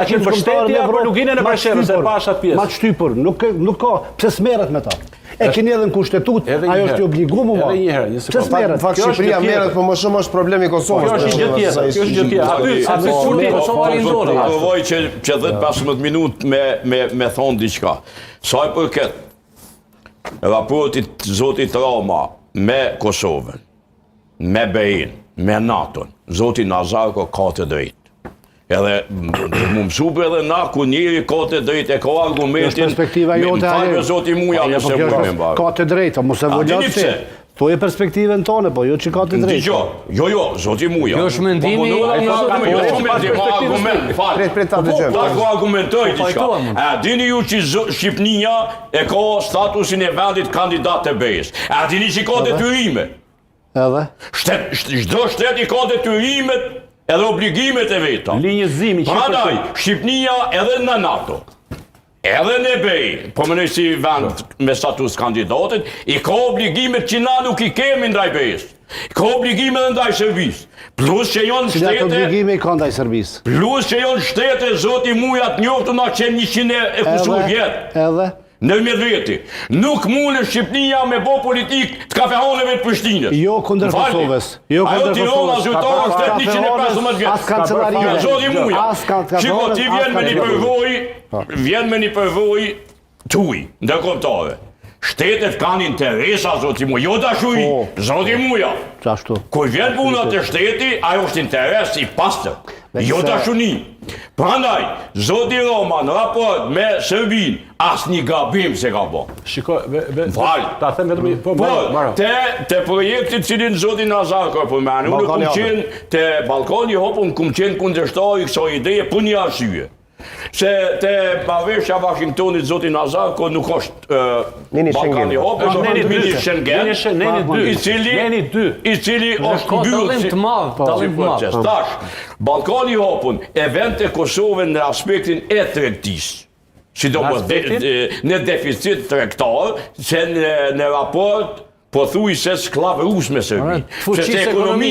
Që mbështetja për luginën e Bashërës, e pasha pjesë. Ma shtypur, nuk ka, pse s'merret me ta. E keni edhe në kushtetut, ajo është i obliguar më. Edhe një herë, një sekondë. S'merret. Fakt Shqipëria merret, por më shumë është problemi i Kosovës. Kjo është gjë tjetër, kjo është gjë tjetër. Aty kurti Kosova lindore. Provoj që 10-15 minutë me thonë diçka. Sa i përket raportit zotit Rama me Kosovën, me BE-n, me NATO-n, zoti Nazarko ka të drejtë. Edhe më mësupe edhe na, ku njeri ka të drejtë, e ka argumentin, perspektiva jote falë zoti muja nëse më me mbarë. Ka të drejtë, mos e vollat se. To e perspektivën tonë, po jo që ka të drejtë. Jo, zoti muja. Kjo është mendimi Ta ku argumentoj diçka. A dini ju që Shqipnia e ka statusin e vendit kandidat të BE-s. A dini që ka detyrime. Edhe? Çdo shtet i ka detyrimet edhe obligimet e veta. Linjëzimi. Prandaj, Shqipnia edhe në NATO, edhe në BE, po më nëjë si vend me status kandidatit, i ka obligimet që na nuk i kemi ndaj BE-s. I ka obligimet dhe ndaj Serbisë. Plus që janë Cilat shtete... obligime i ka ndaj Serbisë? Plus që janë shtete, zoti muja të njoftu na qenë 100 vjetë. Edhe? Në Medveti. Nuk mune Shqipnia me bo politik të kafehaneve të Prishtinës. Jo kundër Kosovës. Ajo Tirana zyrtare shtet 115 vjetë. As kancelarive. Zoti muja. Shiko, ti vjen me një përvoj tuj, ndërkombëtare. Shtetet kanë interesa, zoti muja. Jo dashuri, zoti muja. Qashtu. Kur vjen puna të shteti, ajo është interes i pastër. Jo dashuni. Prandaj, zoti Rama në raport me Serbinë, asnjë gabim se ka bërë. Shiko, ta them vetëm te projekti cilin zoti Nazar ka përmendur, unë kam qenë te Ballkani Hopun, kam qenë kundërshtar i kësaj ideje për një arsye. Se te marrëveshja Washingtonit zoti Nazar ko nuk është Ballkani Hopun, është mini Schengen, i cili është dallim të madh. Tash, Ballkani Hopun e vend të Kosovën në aspektin e tregtisë. Sidomos në deficit tregtar, se në raport po thuj se sklavë rus me Serbi. Sepse ekonomia